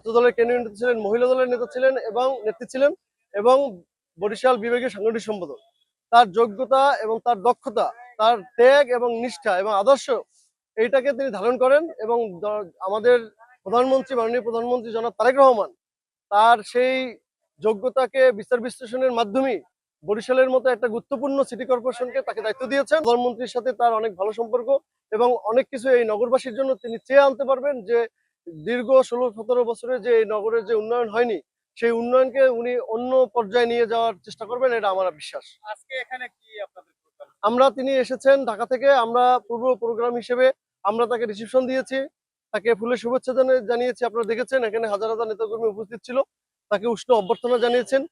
ছাত্র দলের কেন্দ্রীয় নেতা ছিলেন, মহিলা দলের নেতা ছিলেন এবং নেত্রী ছিলেন এবং বরিশাল বিভাগীয় সাংগঠনিক সম্পাদক। তার যোগ্যতা এবং তার দক্ষতা, তার ত্যাগ এবং নিষ্ঠা এবং আদর্শ এইটাকে তিনি ধারণ করেন এবং আমাদের প্রধানমন্ত্রী, মাননীয় প্রধানমন্ত্রী জনাব তারেক রহমান তার সেই যোগ্যতাকে বিচার বিশ্লেষণের মাধ্যমে বরিশালের মতো একটা গুরুত্বপূর্ণ সিটি কর্পোরেশনকে তাকে দায়িত্ব দিয়েছেন। প্রধানমন্ত্রীর সাথে তার অনেক ভালো সম্পর্ক এবং অনেক কিছু এই নগরবাসীর জন্য তিনি চেয়ে আনতে পারবেন, যে দীর্ঘ 16-17 বছরে যে এই নগরের যে উন্নয়ন হয়নি, সেই উন্নয়নকে উনি অন্য পর্যায়ে নিয়ে যাওয়ার চেষ্টা করবেন, এটা আমার বিশ্বাস। আজকে এখানে কি আপনাদের তিনি এসেছেন ঢাকা থেকে, আমরা পূর্ব প্রোগ্রাম হিসেবে আমরা তাকে রিসিপশন দিয়েছি, তাকে ফুলের শুভেচ্ছা জানিয়েছি। আপনারা দেখেছেন এখানে হাজার হাজার নেতাকর্মী উপস্থিত ছিল, তাকে উষ্ণ অভ্যর্থনা জানিয়েছেন।